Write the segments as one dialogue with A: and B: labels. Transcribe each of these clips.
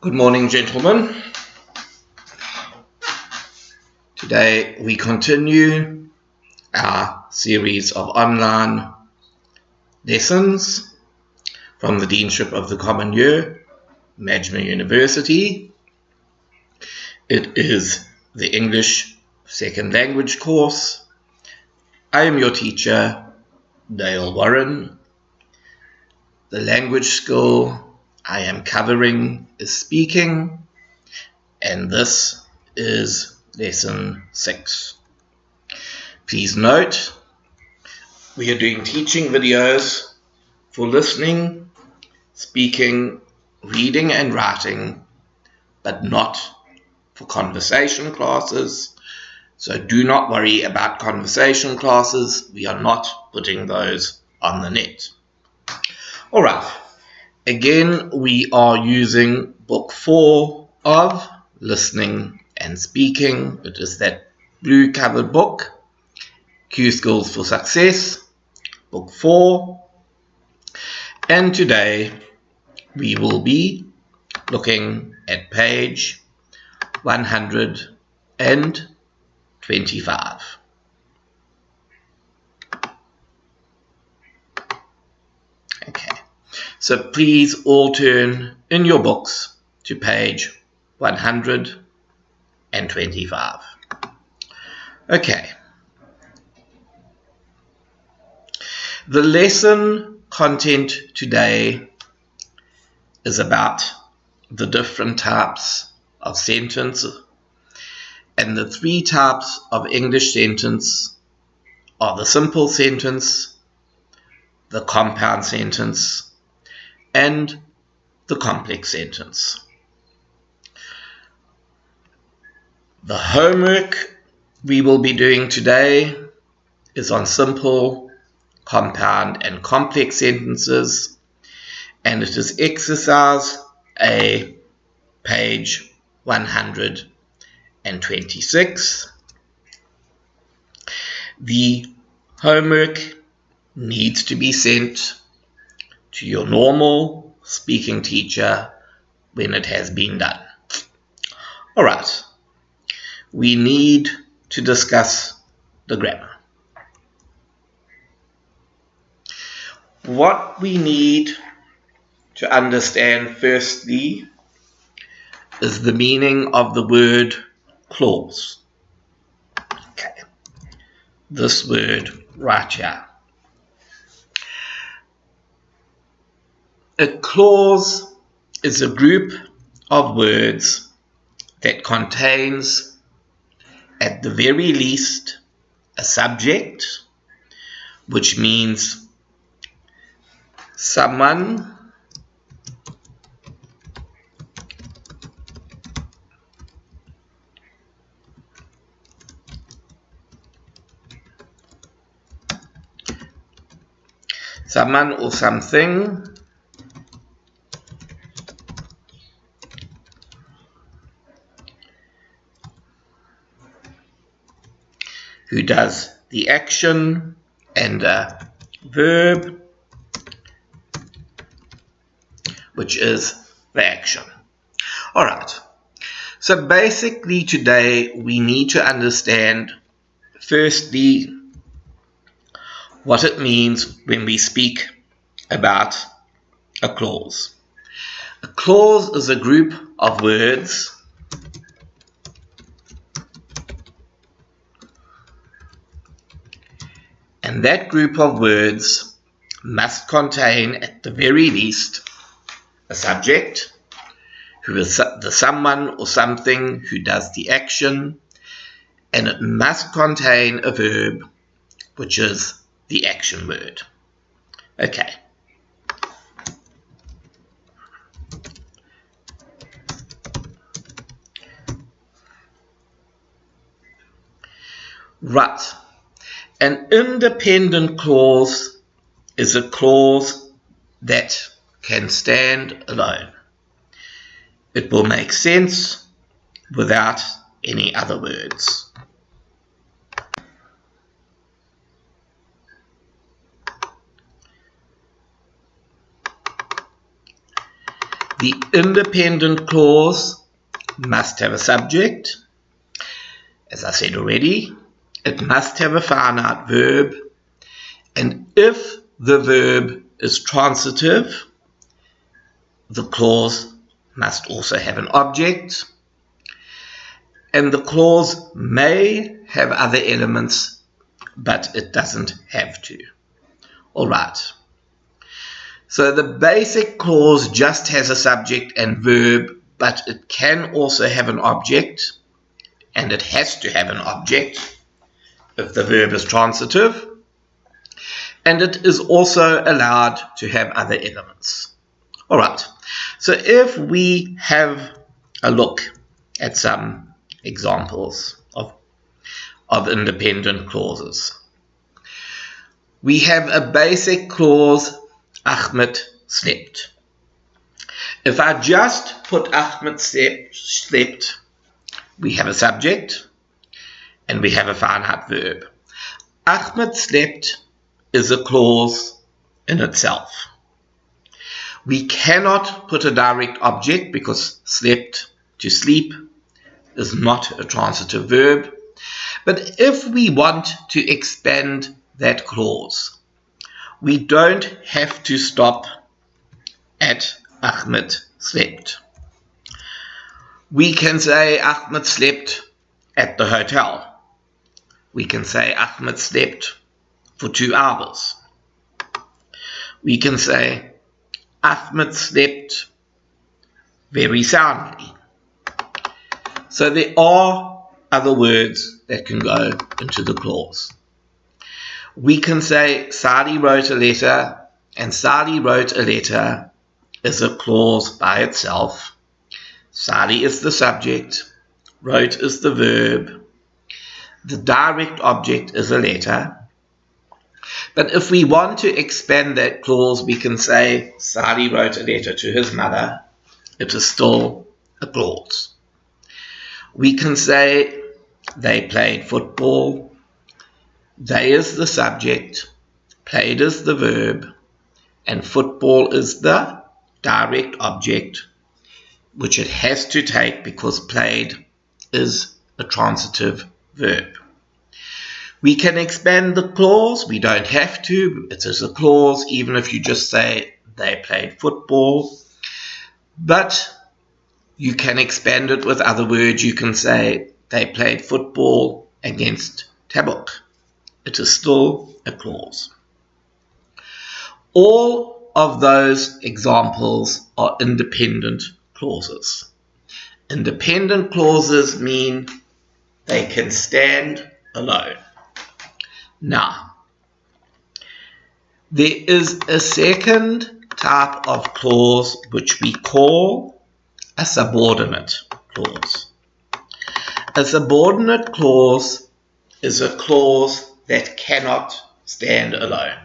A: Good morning, gentlemen. Today we continue our series of online lessons from the Deanship of the Common Year, Majmar University. It is the English Second Language course. I am your teacher, Dale Warren. The language skill I am covering is speaking, and this is lesson 6. Please note, we are doing teaching videos for listening, speaking, reading and writing, but not for conversation classes. So do not worry about conversation classes. We are not putting those on the net. All right. Again, we are using book 4 of Listening and Speaking. It is that blue covered book, Q Skills for Success, book 4. And today we will be looking at page 125. Okay, so please all turn in your books to page 125. Okay, the lesson content today is about the different types of sentence, and the 3 types of English sentence are the simple sentence, the compound sentence, and the complex sentence. The homework we will be doing today is on simple, compound, and complex sentences, and it is exercise A, page 126. The homework needs to be sent to your normal speaking teacher when it has been done. All right, we need to discuss the grammar. What we need to understand firstly is the meaning of the word clause. Okay, this word right here. A clause is a group of words that contains, at the very least, a subject, which means someone or something who does the action, and a verb, which is the action. All right. So basically today we need to understand firstly what it means when we speak about a clause. A clause is a group of words and that group of words must contain, at the very least, a subject, who is the someone or something who does the action, and it must contain a verb, which is the action word. Okay. Right. An independent clause is a clause that can stand alone. It will make sense without any other words. the independent clause must have a subject. As I said already, it must have a finite verb, and if the verb is transitive, the clause must also have an object, and the clause may have other elements, but it doesn't have to. Alright, so the basic clause just has a subject and verb, but it can also have an object, and it has to have an object if the verb is transitive, and it is also allowed to have other elements. Alright, so if we have a look at some examples of independent clauses. We have a basic clause, Ahmed slept. If I just put Ahmed slept, we have a subject and we have a finite verb. Ahmed slept is a clause in itself. We cannot put a direct object because slept, to sleep, is not a transitive verb. But if we want to expand that clause, we don't have to stop at Ahmed slept. We can say Ahmed slept at the hotel. We can say Ahmed slept for 2 hours. We can say Ahmed slept very soundly. So there are other words that can go into the clause. We can say Sadi wrote a letter, and Sadi wrote a letter is a clause by itself. Sadi is the subject, wrote is the verb, the direct object is a letter. But if we want to expand that clause, we can say Sadi wrote a letter to his mother. It is still a clause. We can say they played football. They is the subject, played is the verb, and football is the direct object, which it has to take because played is a transitive verb. We can expand the clause. We don't have to. It is a clause even if you just say they played football. But you can expand it with other words. You can say they played football against Tabuk. It is still a clause. All of those examples are independent clauses. Independent clauses mean they can stand alone. Now, there is a second type of clause which we call a subordinate clause. A subordinate clause is a clause that cannot stand alone.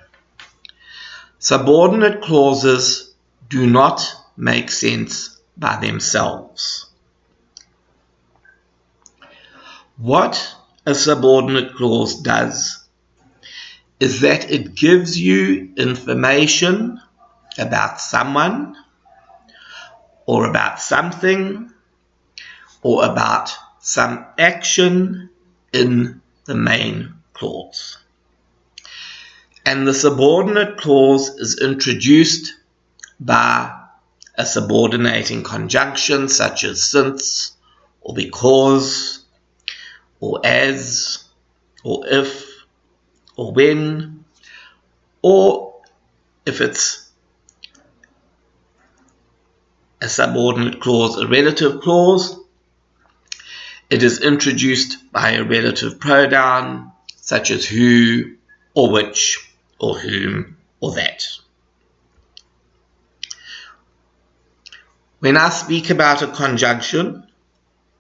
A: Subordinate clauses do not make sense by themselves. What a subordinate clause does is that it gives you information about someone or about something or about some action in the main clause. And the subordinate clause is introduced by a subordinating conjunction such as since or because or as or if or when, or if it's a subordinate clause, a relative clause, it is introduced by a relative pronoun such as who or which or whom or that. When I speak about a conjunction,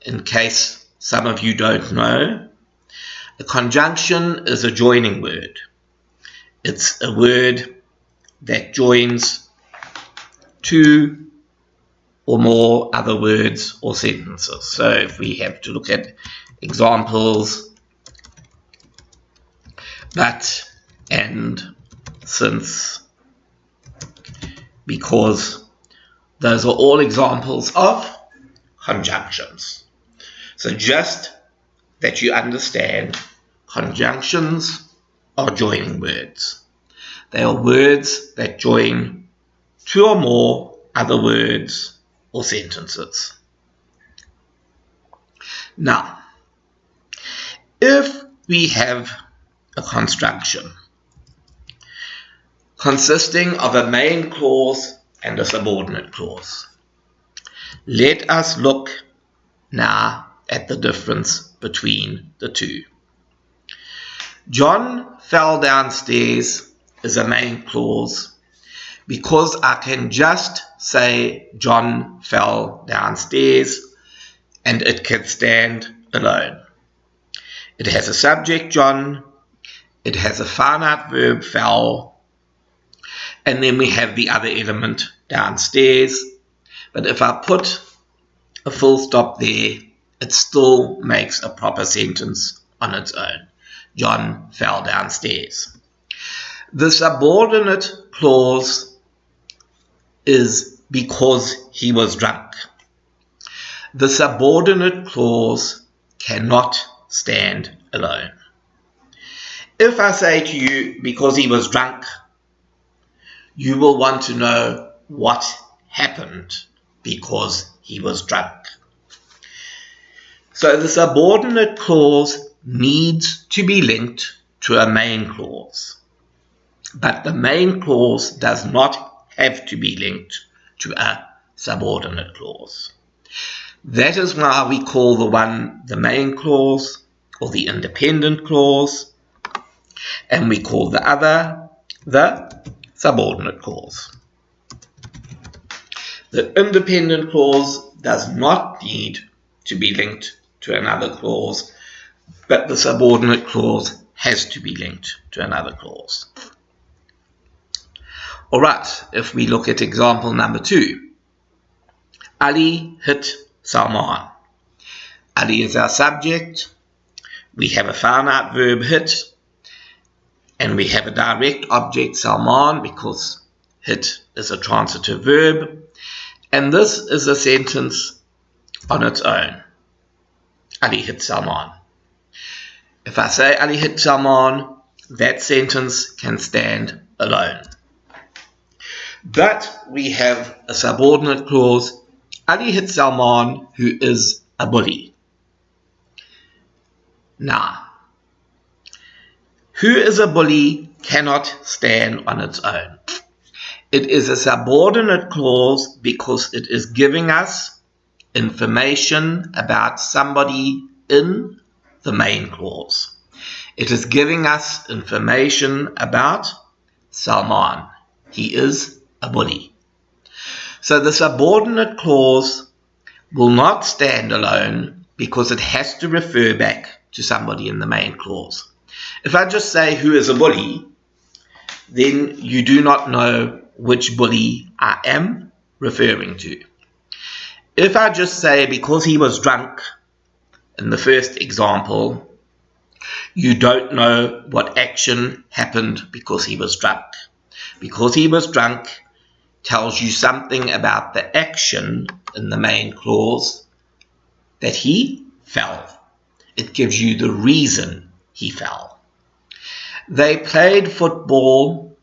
A: in case some of you don't know, a conjunction is a joining word. It's a word that joins 2 or more other words or sentences. So if we have to look at examples, but, and, since, because, Those are all examples of conjunctions. So just that you understand, conjunctions are joining words. They are words that join two or more other words or sentences. Now, if we have a construction consisting of a main clause and a subordinate clause, let us look now at the difference between the two. John fell downstairs is a main clause because I can just say John fell downstairs and it can stand alone. It has a subject, John, it has a finite verb, fell, and then we have the other element, downstairs. But if I put a full stop there, it still makes a proper sentence on its own. John fell downstairs. The subordinate clause is because he was drunk. The subordinate clause cannot stand alone. If I say to you, because he was drunk, you will want to know what happened because he was drunk. So the subordinate clause needs to be linked to a main clause, but the main clause does not have to be linked to a subordinate clause. That is why we call the one the main clause or the independent clause, and we call the other the subordinate clause. The independent clause does not need to be linked to another clause, but the subordinate clause has to be linked to another clause. Alright, if we look at example number 2, Ali hit Salman. Ali is our subject, we have a finite verb hit, and we have a direct object Salman because hit is a transitive verb, and this is a sentence on its own. Ali hit Salman. If I say Ali hit Salman, that sentence can stand alone. But we have a subordinate clause, Ali hit Salman, who is a bully. Now, who is a bully cannot stand on its own. It is a subordinate clause because it is giving us information about somebody in the main clause. It is giving us information about Salman. He is a bully. So the subordinate clause will not stand alone because it has to refer back to somebody in the main clause. If I just say who is a bully, then you do not know which bully I am referring to. If I just say because he was drunk in the first example, you don't know what action happened because he was drunk. Because he was drunk tells you something about the action in the main clause, that he fell. It gives you the reason he fell. They played football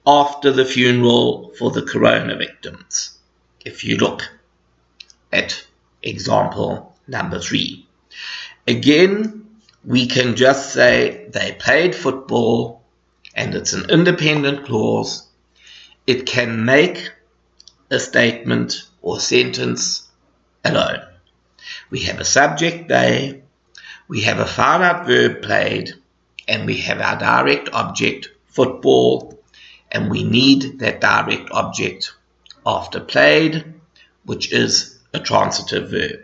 A: after the funeral for the corona victims. If you look at example number 3. Again, we can just say they played football and it's an independent clause. It can make a statement or sentence alone. We have a subject they, we have a finite verb played, and we have our direct object football, and we need that direct object after played, which is a transitive verb.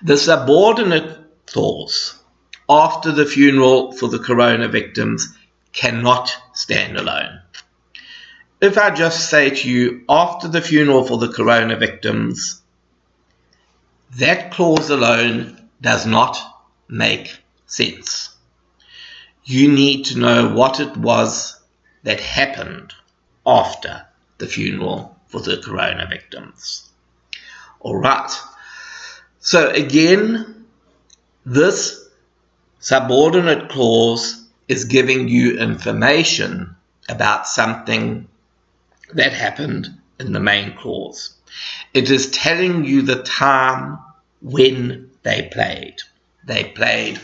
A: The subordinate clause, after the funeral for the corona victims, cannot stand alone. If I just say to you, after the funeral for the corona victims, that clause alone does not make sense. You need to know what it was that happened after the funeral for the corona victims. All right. So again, this subordinate clause is giving you information about something that happened in the main clause. It is telling you the time when they played. They played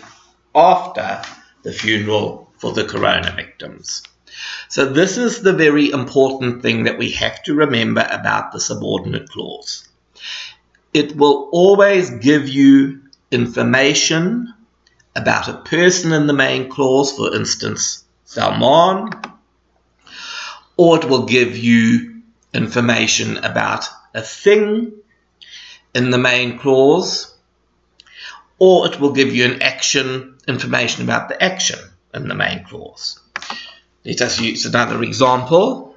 A: after the funeral for the corona victims. So this is the very important thing that we have to remember about the subordinate clause. It will always give you information about a person in the main clause, for instance, Salman, or it will give you information about a thing in the main clause, or it will give you an action, information about the action in the main clause. Let us use another example.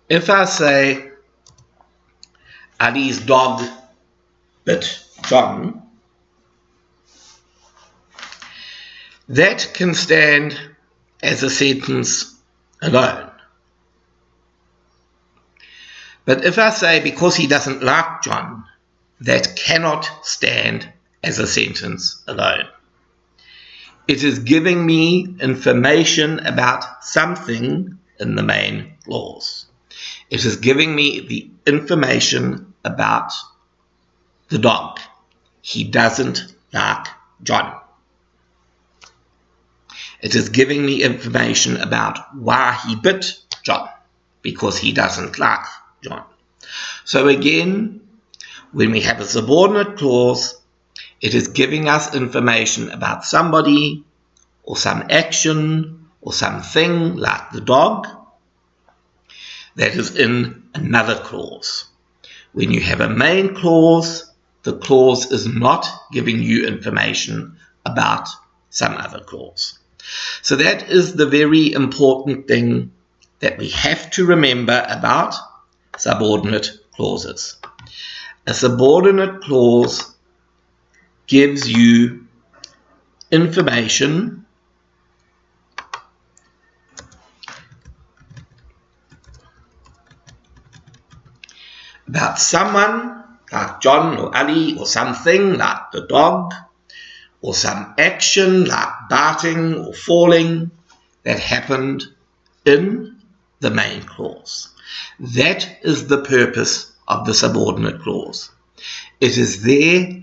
A: If I say Ali's dog bit John, that can stand as a sentence alone. But if I say because he doesn't like John, that cannot stand as a sentence alone. It is giving me information about something in the main clause. It is giving me the information about the dog. He doesn't like John. It is giving me information about why he bit John, because he doesn't like John. So again, when we have a subordinate clause, it is giving us information about somebody or some action or something like the dog that is in another clause. When you have a main clause, the clause is not giving you information about some other clause. So that is the very important thing that we have to remember about subordinate clauses. A subordinate clause gives you information about someone like John or Ali, or something like the dog, or some action like biting or falling that happened in the main clause. That is the purpose of the subordinate clause. It is there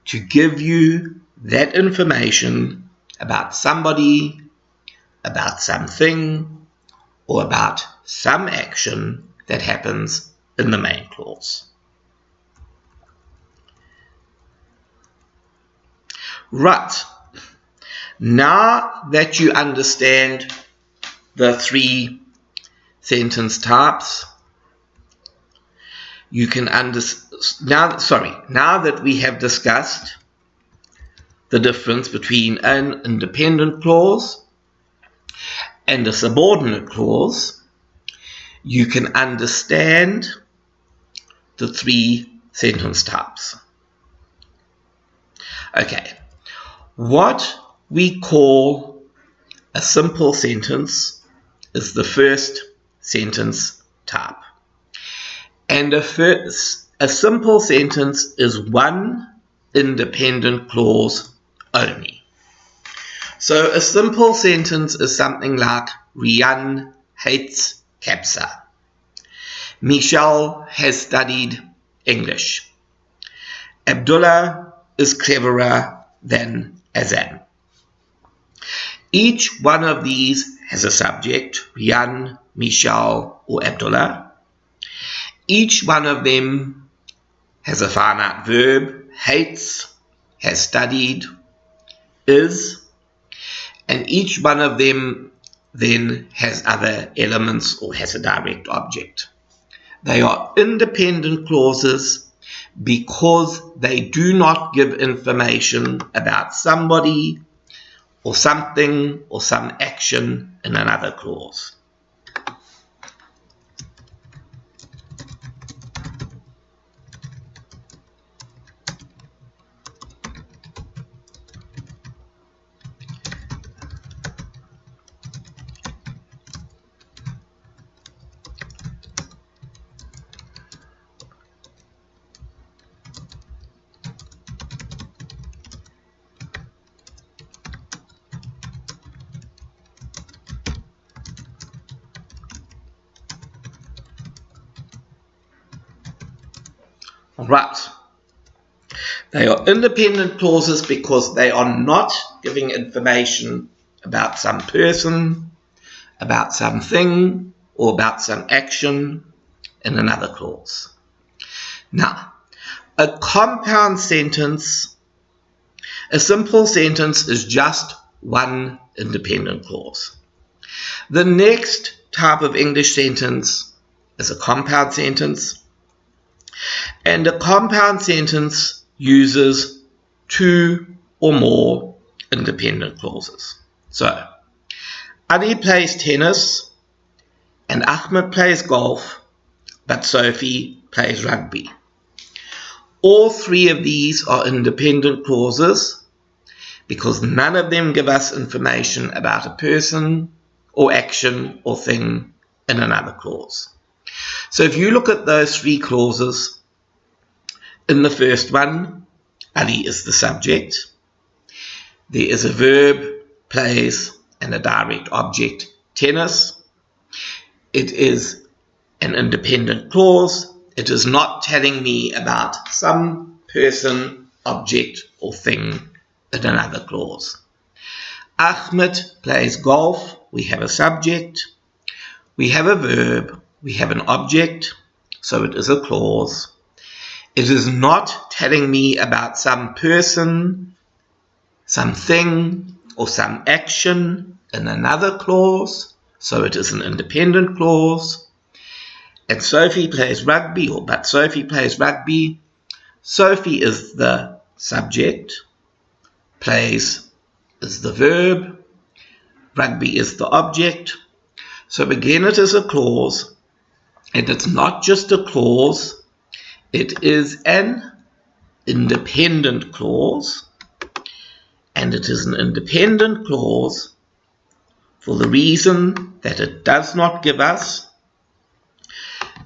A: to give you that information about somebody, about something, or about some action that happens in the main clause. Right. Now that you understand the three sentence types, you can now that we have discussed the difference between an independent clause and a subordinate clause, you can understand the three sentence types. Okay, what we call a simple sentence is the first sentence type. And a simple sentence is one independent clause only. So a simple sentence is something like Rian hates Kapsa. Michelle has studied English. Abdullah is cleverer than Azam. Each one of these has a subject, Rian, Michelle, or Abdullah. Each one of them has a finite verb, hates, has studied, is, and each one of them then has other elements or has a direct object. They are independent clauses because they do not give information about somebody or something or some action in another clause. Right. They are independent clauses because they are not giving information about some person, about something, or about some action in another clause. Now, a compound sentence, a simple sentence is just one independent clause. The next type of English sentence is a compound sentence. And a compound sentence uses two or more independent clauses. So, Ali plays tennis and Ahmed plays golf, but Sophie plays rugby. All three of these are independent clauses because none of them give us information about a person or action or thing in another clause. So if you look at those three clauses, in the first one, Ali is the subject. There is a verb, plays, and a direct object, tennis. It is an independent clause. It is not telling me about some person, object, or thing in another clause. Ahmed plays golf. We have a subject. We have a verb. We have an object. So it is a clause. It is not telling me about some person, something, or some action in another clause, so it is an independent clause. And Sophie plays rugby, but Sophie plays rugby. Sophie is the subject, plays is the verb, rugby is the object. So again, it is a clause, and it's not just a clause. It is an independent clause, and it is an independent clause for the reason that it does not give us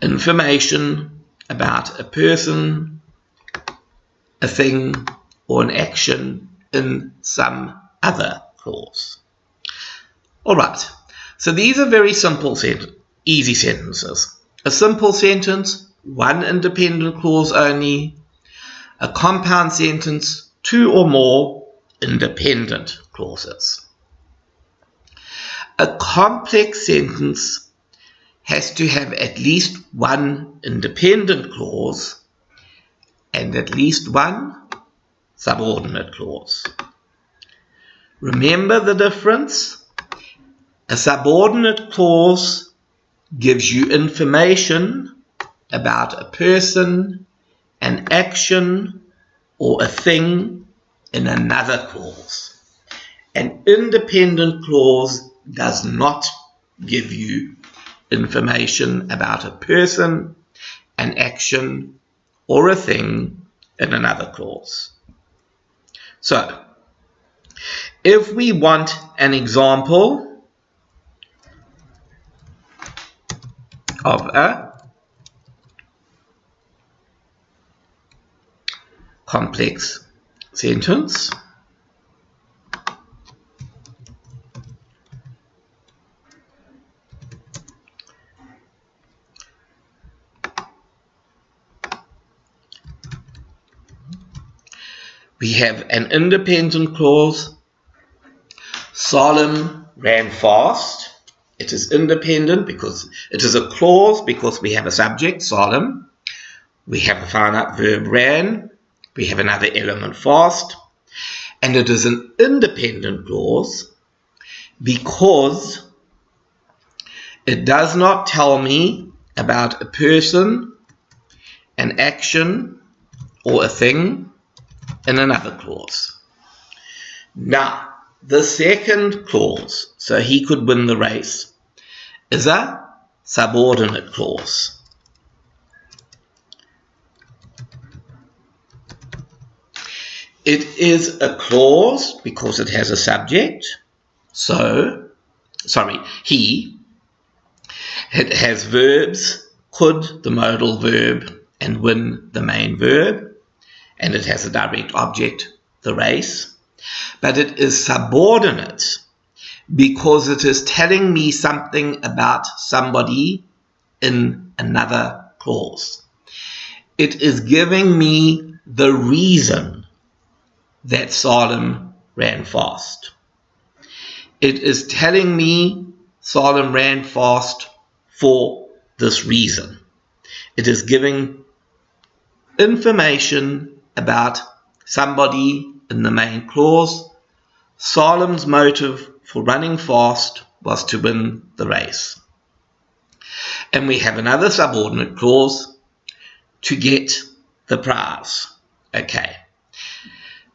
A: information about a person, a thing, or an action in some other clause. All right, so these are very simple, easy sentences. A simple sentence, one independent clause only. A compound sentence, two or more independent clauses. A complex sentence has to have at least one independent clause and at least one subordinate clause. Remember the difference? A subordinate clause gives you information about a person, an action, or a thing in another clause. An independent clause does not give you information about a person, an action, or a thing in another clause. So, if we want an example of a complex sentence, we have an independent clause. Salim ran fast. It is independent because it is a clause because we have a subject, Salim. We have a finite verb, ran. We have another element, fast. And it is an independent clause because It does not tell me about a person, an action, or a thing in another clause. Now, the second clause, so he could win the race, is a subordinate clause. It is a clause because it has a subject, he. It has verbs, could, the modal verb, and win, the main verb, and it has a direct object, the race. But it is subordinate because it is telling me something about somebody in another clause. It is giving me the reason that Salim ran fast. It is telling me Salim ran fast for this reason. It is giving information about somebody in the main clause. Salim's motive for running fast was to win the race. And we have another subordinate clause, to get the prize. Okay.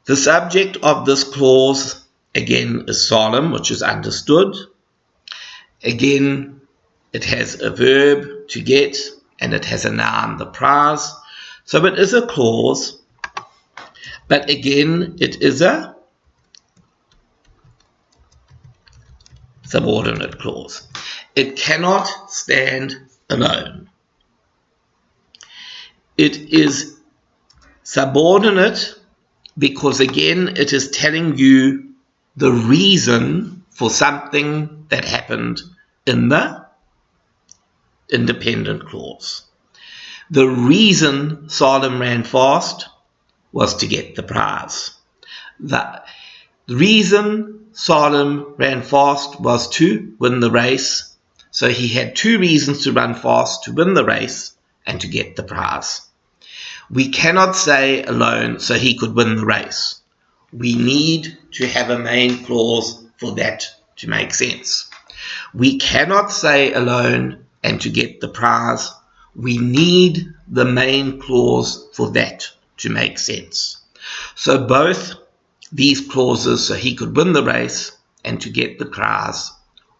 A: The subject of this clause, again, is Salim, which is understood. Again, it has a verb, to get, and it has a noun, the prize. So it is a clause, but again, it is a subordinate clause. It cannot stand alone. It is subordinate because, again, it is telling you the reason for something that happened in the independent clause. The reason Salim ran fast was to get the prize. The reason Salim ran fast was to win the race. So he had two reasons to run fast: to win the race and to get the prize. We cannot say alone so he could win the race. We need to have a main clause for that to make sense. We cannot say alone and to get the prize. We need the main clause for that to make sense. So both these clauses, so he could win the race and to get the prize,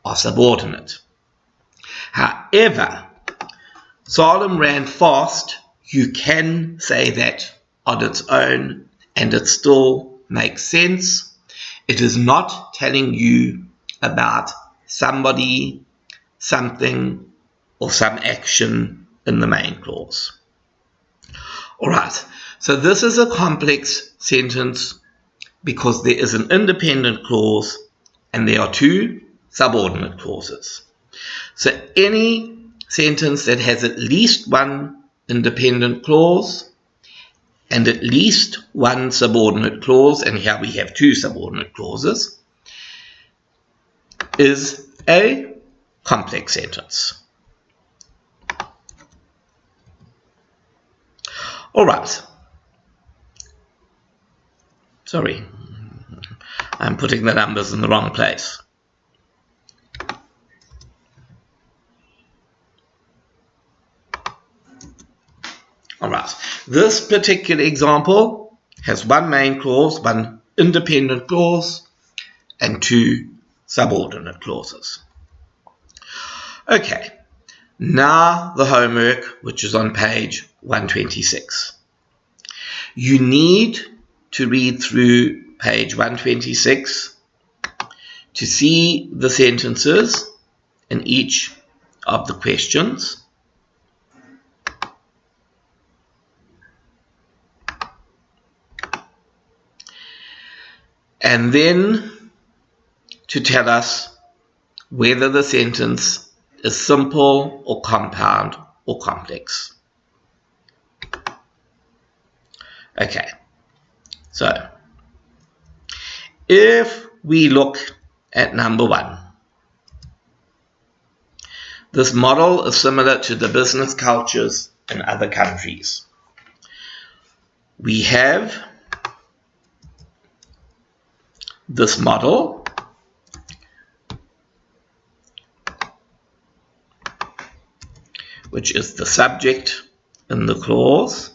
A: are subordinate. However, Salim ran fast, you can say that on its own and it still makes sense. It is not telling you about somebody, something, or some action in the main clause. All right, so this is a complex sentence because there is an independent clause and there are two subordinate clauses. So any sentence that has at least one independent clause and at least one subordinate clause, and here we have two subordinate clauses, is a complex sentence. All right. Sorry, I'm putting the numbers in the wrong place. All right, this particular example has one main clause, one independent clause, and two subordinate clauses. Okay, now the homework, which is on page 126. You need to read through page 126 to see the sentences in each of the questions. And then to tell us whether the sentence is simple or compound or complex. Okay, so if we look at number one, this model is similar to the business cultures in other countries. We have this model which is the subject in the clause,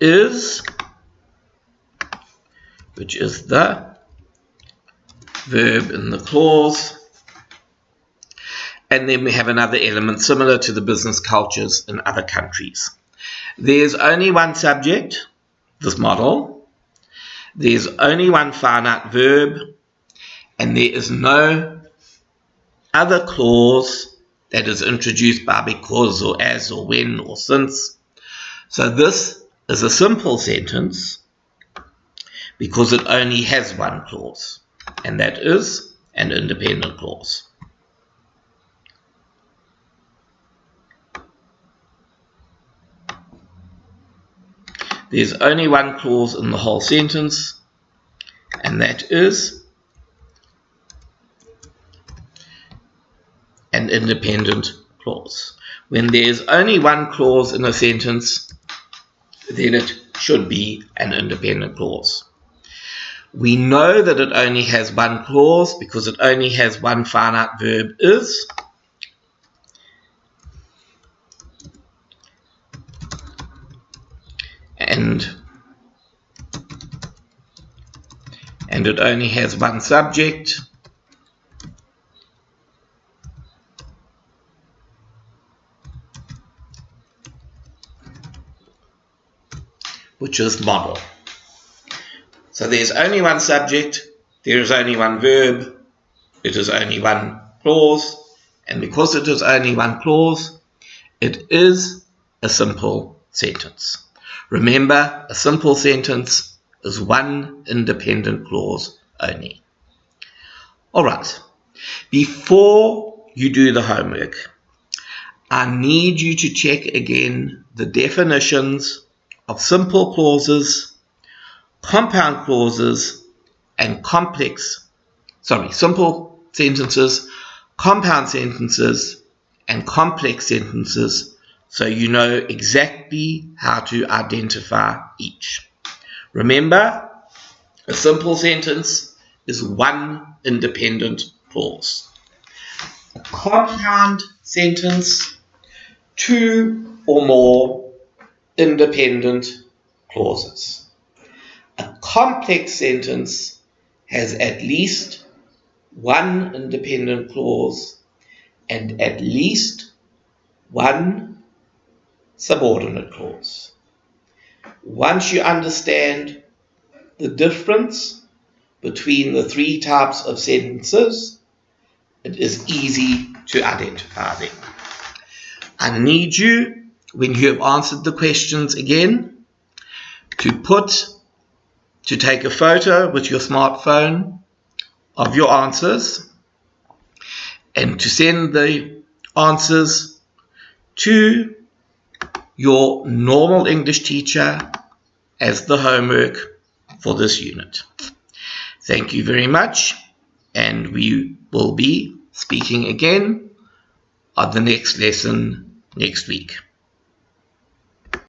A: is, which is the verb in the clause. And then we have another element similar to the business cultures in other countries. There's only one subject, this model. There's only one finite verb, and there is no other clause that is introduced by because or as or when or since. So this is a simple sentence because it only has one clause, and that is an independent clause. There's only one clause in the whole sentence, and that is an independent clause. When there's only one clause in a sentence, then it should be an independent clause. We know that it only has one clause because it only has one finite verb, is. And it only has one subject, which is model. So there's only one subject, there is only one verb, it is only one clause, and because it is only one clause, it is a simple sentence. Remember, a simple sentence is one independent clause only. Alright, before you do the homework, I need you to check again the definitions of simple clauses, compound clauses, and simple sentences, compound sentences, and complex sentences, so you know exactly how to identify each. Remember, a simple sentence is one independent clause. A compound sentence, two or more independent clauses. A complex sentence has at least one independent clause and at least one subordinate clause. Once you understand the difference between the three types of sentences, it is easy to identify them. I need you, when you have answered the questions again, to take a photo with your smartphone of your answers and to send the answers to your normal English teacher as the homework for this unit. Thank you very much, and we will be speaking again on the next lesson next week.